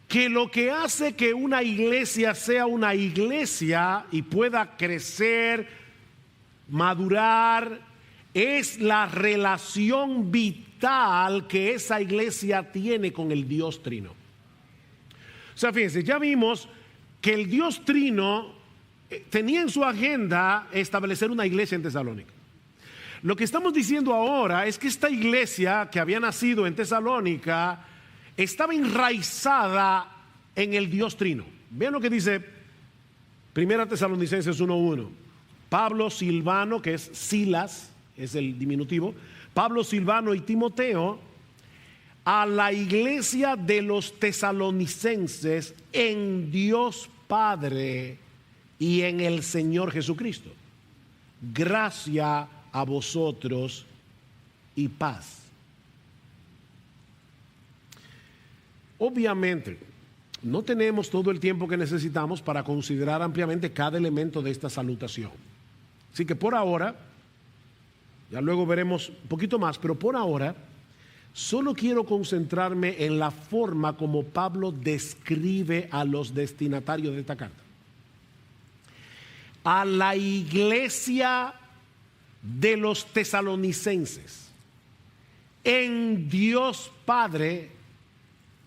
que lo que hace que una iglesia sea una iglesia y pueda crecer, madurar, es la relación vital que esa iglesia tiene con el Dios Trino. O sea, fíjense, ya vimos que el Dios Trino tenía en su agenda establecer una iglesia en Tesalónica. Lo que estamos diciendo ahora es que esta iglesia que había nacido en Tesalónica estaba enraizada en el Dios Trino. Vean lo que dice 1 Tesalonicenses 1:1. Pablo, Silvano, que es Silas, es el diminutivo, Pablo, Silvano y Timoteo, a la iglesia de los tesalonicenses en Dios Padre y en el Señor Jesucristo. Gracia a vosotros y paz. Obviamente, no tenemos todo el tiempo que necesitamos para considerar ampliamente cada elemento de esta salutación. Así que por ahora, ya luego veremos un poquito más, pero por ahora solo quiero concentrarme en la forma como Pablo describe a los destinatarios de esta carta. A la iglesia de los tesalonicenses, en Dios Padre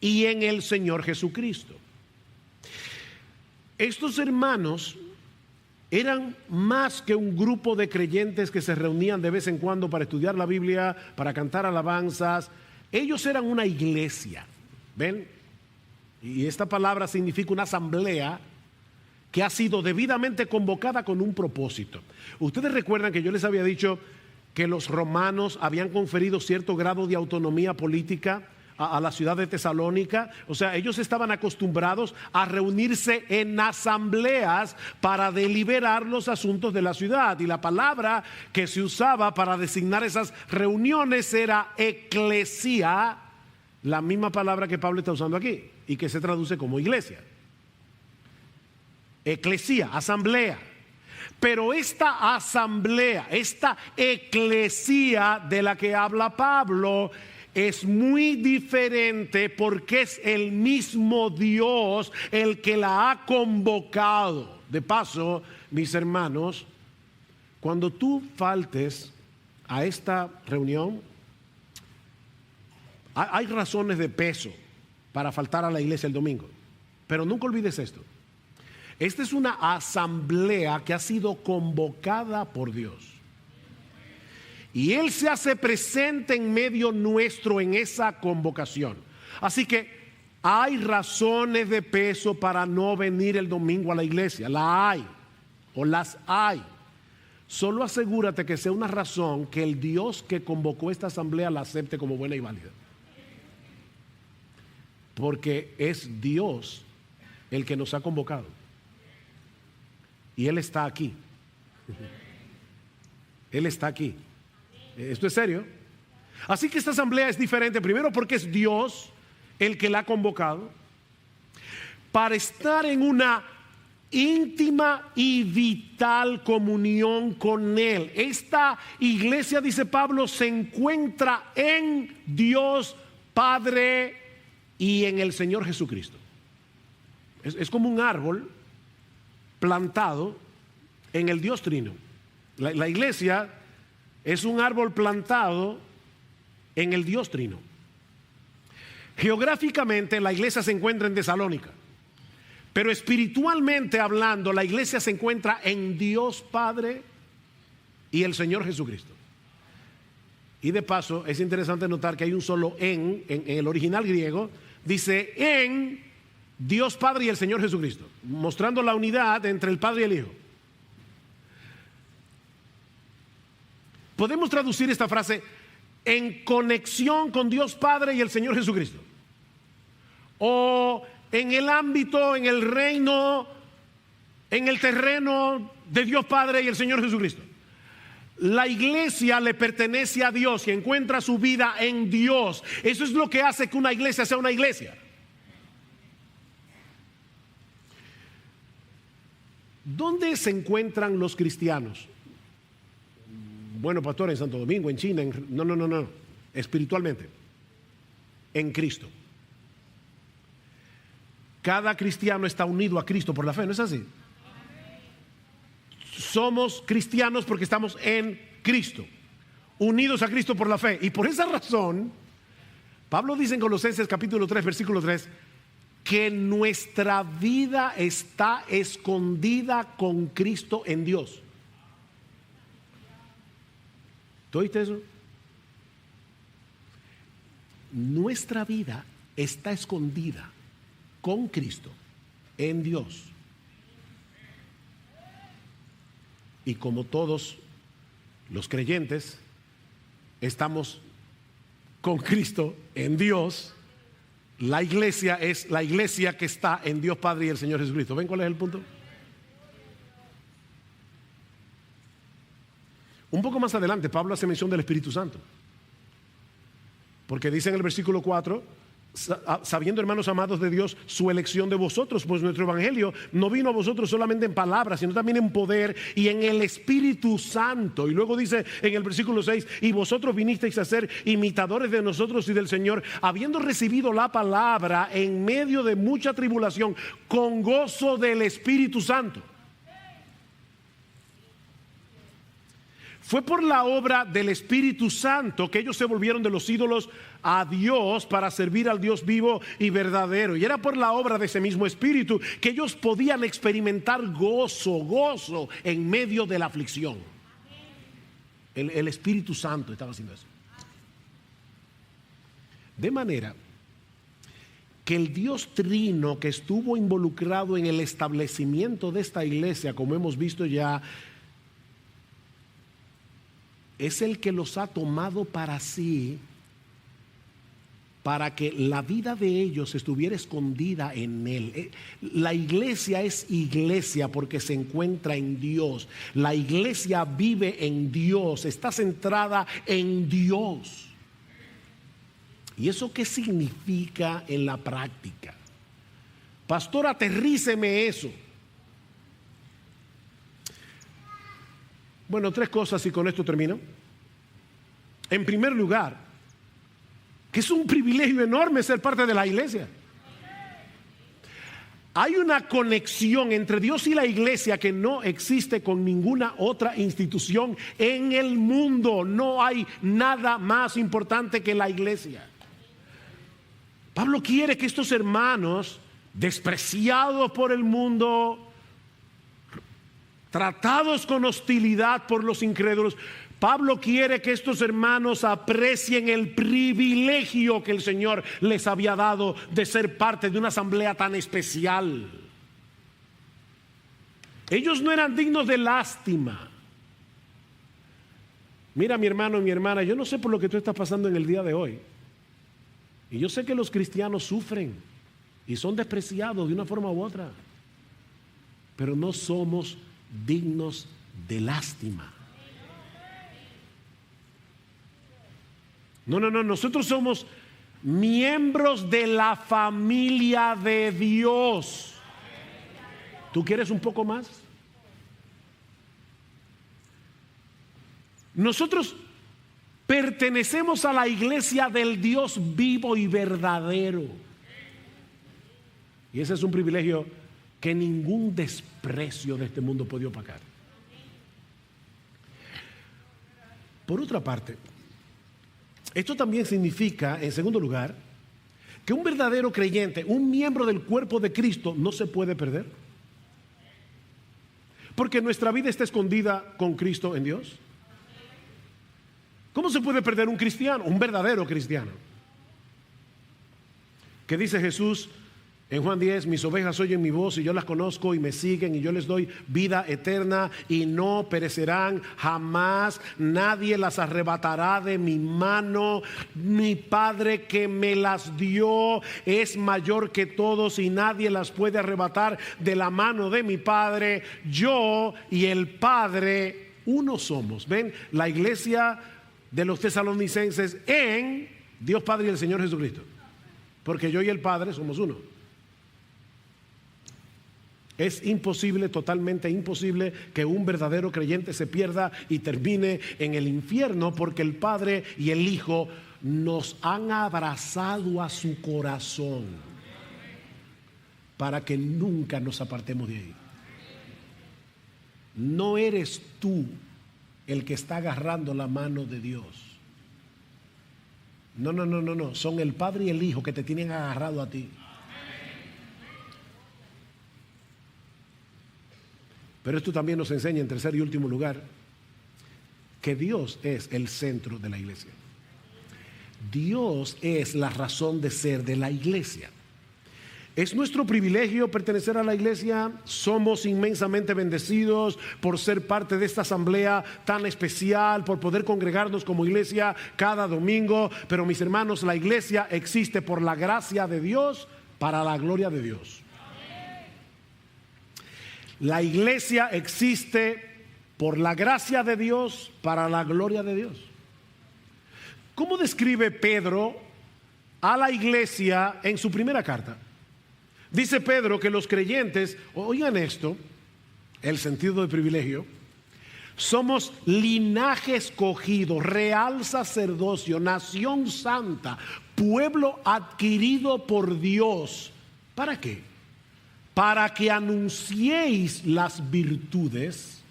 y en el Señor Jesucristo. Estos hermanos eran más que un grupo de creyentes que se reunían de vez en cuando para estudiar la Biblia, para cantar alabanzas. Ellos eran una iglesia, ¿ven? Y esta palabra significa una asamblea que ha sido debidamente convocada con un propósito. Ustedes recuerdan que yo les había dicho que los romanos habían conferido cierto grado de autonomía política a la ciudad de Tesalónica. O sea, ellos estaban acostumbrados a reunirse en asambleas para deliberar los asuntos de la ciudad, y la palabra que se usaba para designar esas reuniones era eclesia, la misma palabra que Pablo está usando aquí y que se traduce como iglesia. Eclesia, asamblea. Pero esta asamblea, esta eclesia de la que habla Pablo, es muy diferente porque es el mismo Dios el que la ha convocado. De paso, mis hermanos, cuando tú faltes a esta reunión, hay razones de peso para faltar a la iglesia el domingo. Pero nunca olvides esto. Esta es una asamblea que ha sido convocada por Dios. Y Él se hace presente en medio nuestro en esa convocación. Así que Hay razones de peso para no venir el domingo a la iglesia. La hay, o las hay. Solo asegúrate que sea una razón que el Dios que convocó esta asamblea la acepte como buena y válida. Porque es Dios el que nos ha convocado. Y Él está aquí. Él está aquí. Esto es serio. Así que esta asamblea es diferente. Primero porque es Dios el que la ha convocado para estar en una íntima y vital comunión con Él. Esta iglesia, dice Pablo, se encuentra en Dios Padre y en el Señor Jesucristo. Es como un árbol plantado en el Dios Trino. La iglesia es un árbol plantado en el Dios Trino. Geográficamente la iglesia se encuentra en Tesalónica, pero espiritualmente hablando la iglesia se encuentra en Dios Padre y el Señor Jesucristo. Y de paso es interesante notar que hay un solo en el original griego, dice en Dios Padre y el Señor Jesucristo, mostrando la unidad entre el Padre y el Hijo. Podemos traducir esta frase en conexión con Dios Padre y el Señor Jesucristo, o en el ámbito, en el reino, en el terreno de Dios Padre y el Señor Jesucristo. La iglesia le pertenece a Dios y encuentra su vida en Dios. Eso es lo que hace que una iglesia sea una iglesia. ¿Dónde se encuentran los cristianos? Bueno, pastor, en Santo Domingo, en China, no. Espiritualmente, en Cristo. Cada cristiano está unido a Cristo por la fe, ¿no es así? Somos cristianos porque estamos en Cristo, unidos a Cristo por la fe. Y por esa razón, Pablo dice en Colosenses capítulo 3, versículo 3, que nuestra vida está escondida con Cristo en Dios. ¿Tú oíste eso? Nuestra vida está escondida con Cristo en Dios. Y como todos los creyentes estamos con Cristo en Dios, la iglesia es la iglesia que está en Dios Padre y el Señor Jesucristo. ¿Ven cuál es el punto? Un poco más adelante Pablo hace mención del Espíritu Santo, porque dice en el versículo 4: sabiendo, hermanos amados de Dios, su elección de vosotros, pues nuestro evangelio no vino a vosotros solamente en palabras, sino también en poder y en el Espíritu Santo. Y luego dice en el versículo 6: y vosotros vinisteis a ser imitadores de nosotros y del Señor, habiendo recibido la palabra en medio de mucha tribulación, con gozo del Espíritu Santo. Fue por la obra del Espíritu Santo que ellos se volvieron de los ídolos a Dios para servir al Dios vivo y verdadero. Y era por la obra de ese mismo Espíritu que ellos podían experimentar gozo en medio de la aflicción. El Espíritu Santo estaba haciendo eso. De manera que el Dios Trino que estuvo involucrado en el establecimiento de esta iglesia, como hemos visto ya, es el que los ha tomado para sí, para que la vida de ellos estuviera escondida en Él. La iglesia es iglesia porque se encuentra en Dios. La iglesia vive en Dios, está centrada en Dios. ¿Y eso qué significa en la práctica? Pastor, aterríceme eso. Bueno, 3 cosas y con esto termino. En primer lugar, que es un privilegio enorme ser parte de la iglesia. Hay una conexión entre Dios y la iglesia que no existe con ninguna otra institución en el mundo. No hay nada más importante que la iglesia. Pablo quiere que estos hermanos, despreciados por el mundo, tratados con hostilidad por los incrédulos, Pablo quiere que estos hermanos aprecien el privilegio que el Señor les había dado de ser parte de una asamblea tan especial. Ellos no eran dignos de lástima. Mira, mi hermano y mi hermana, yo no sé por lo que tú estás pasando en el día de hoy. Y yo sé que los cristianos sufren y son despreciados de una forma u otra. Pero no somos dignos de lástima. No, nosotros somos miembros de la familia de Dios. ¿Tú quieres un poco más? Nosotros pertenecemos a la iglesia del Dios vivo y verdadero. Y ese es un privilegio que ningún desprecio de este mundo puede opacar. Por otra parte, esto también significa, en segundo lugar, que un verdadero creyente, un miembro del cuerpo de Cristo, no se puede perder. Porque nuestra vida está escondida con Cristo en Dios. ¿Cómo se puede perder un cristiano, un verdadero cristiano? ¿Qué dice Jesús en Juan 10? Mis ovejas oyen mi voz y yo las conozco y me siguen y yo les doy vida eterna y no perecerán jamás. Nadie las arrebatará de mi mano. Mi Padre que me las dio es mayor que todos y nadie las puede arrebatar de la mano de mi Padre. Yo y el Padre uno somos. ¿Ven? La iglesia de los tesalonicenses en Dios Padre y el Señor Jesucristo. Porque yo y el Padre somos uno. Es imposible, totalmente imposible, que un verdadero creyente se pierda y termine en el infierno, porque el Padre y el Hijo nos han abrazado a su corazón para que nunca nos apartemos de ahí. No eres tú el que está agarrando la mano de Dios. No. Son el Padre y el Hijo que te tienen agarrado a ti. Pero esto también nos enseña, en tercer y último lugar, que Dios es el centro de la iglesia. Dios es la razón de ser de la iglesia. Es nuestro privilegio pertenecer a la iglesia. Somos inmensamente bendecidos por ser parte de esta asamblea tan especial, por poder congregarnos como iglesia cada domingo. Pero mis hermanos, la iglesia existe por la gracia de Dios, para la gloria de Dios. La iglesia existe por la gracia de Dios, para la gloria de Dios. ¿Cómo describe Pedro a la iglesia en su primera carta? Dice Pedro que los creyentes, oigan esto, el sentido de privilegio, somos linaje escogido, real sacerdocio, nación santa, pueblo adquirido por Dios. ¿Para qué? Para que anunciéis las virtudes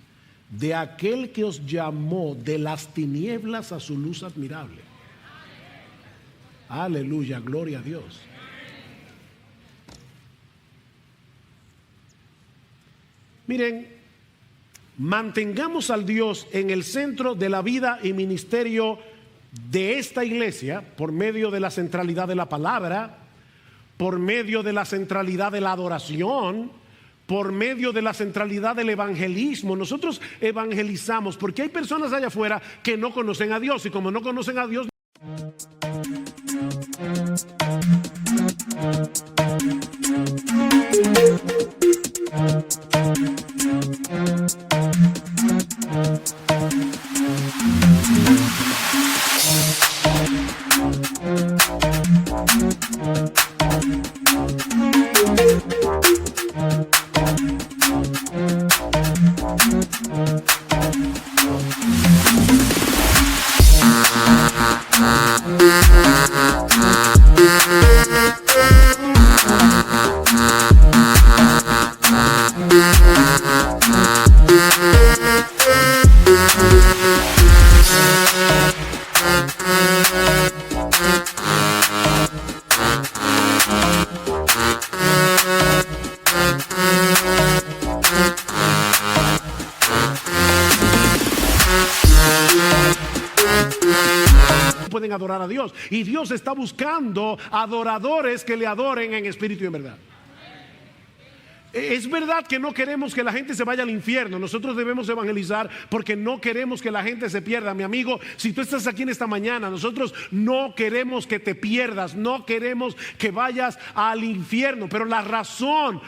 de aquel que os llamó de las tinieblas a su luz admirable. Aleluya, gloria a Dios. Miren, mantengamos al Dios en el centro de la vida y ministerio de esta iglesia por medio de la centralidad de la palabra, por medio de la centralidad de la adoración, por medio de la centralidad del evangelismo. Nosotros evangelizamos porque hay personas allá afuera que no conocen a Dios, y como no conocen a Dios, pueden adorar a Dios. Y Dios está buscando adoradores que le adoren en espíritu y en verdad. Es verdad que no queremos que la gente se vaya al infierno. Nosotros debemos evangelizar porque no queremos que la gente se pierda. Mi amigo, si tú estás aquí en esta mañana, nosotros no queremos que te pierdas, no queremos que vayas al infierno. Pero la razón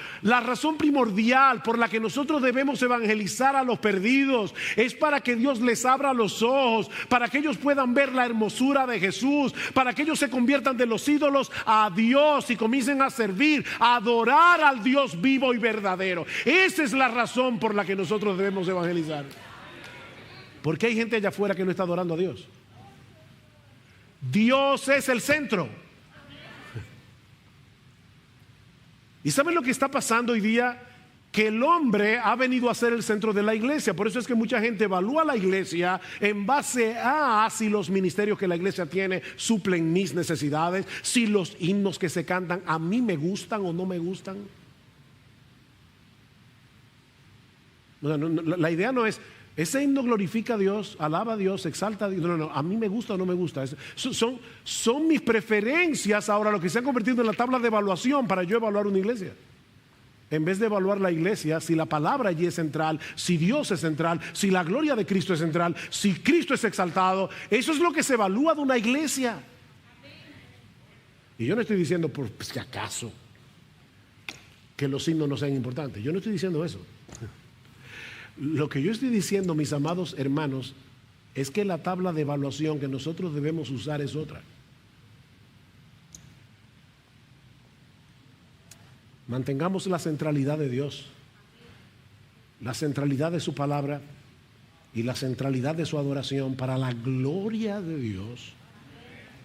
primordial por la que nosotros debemos evangelizar a los perdidos es para que Dios les abra los ojos, para que ellos puedan ver la hermosura de Jesús, para que ellos se conviertan de los ídolos a Dios y comiencen a servir, a adorar al Dios vivo y verdadero. Esa es la razón por la que nosotros debemos evangelizar. Porque hay gente allá afuera que no está adorando a Dios. Dios es el centro. ¿Y saben lo que está pasando hoy día? Que el hombre ha venido a ser el centro de la iglesia. Por eso es que mucha gente evalúa la iglesia en base a si los ministerios que la iglesia tiene suplen mis necesidades, si los himnos que se cantan a mí me gustan o no me gustan. La idea no es, ese himno glorifica a Dios, alaba a Dios, exalta a Dios. No, a mí me gusta o no me gusta. Son mis preferencias ahora lo que se han convertido en la tabla de evaluación para yo evaluar una iglesia. En vez de evaluar la iglesia, si la palabra allí es central, si Dios es central, si la gloria de Cristo es central, si Cristo es exaltado, eso es lo que se evalúa de una iglesia. Y yo no estoy diciendo por si acaso que los himnos no sean importantes. Yo no estoy diciendo eso. Lo que yo estoy diciendo, mis amados hermanos, es que la tabla de evaluación que nosotros debemos usar es otra. Mantengamos la centralidad de Dios, la centralidad de su palabra y la centralidad de su adoración para la gloria de Dios,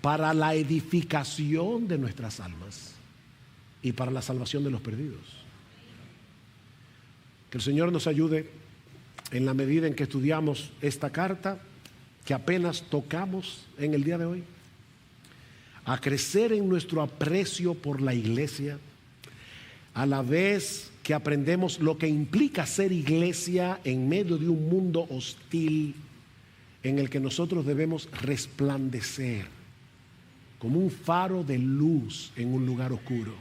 para la edificación de nuestras almas y para la salvación de los perdidos. Que el Señor nos ayude en la medida en que estudiamos esta carta que apenas tocamos en el día de hoy, a crecer en nuestro aprecio por la iglesia, a la vez que aprendemos lo que implica ser iglesia en medio de un mundo hostil en el que nosotros debemos resplandecer como un faro de luz en un lugar oscuro.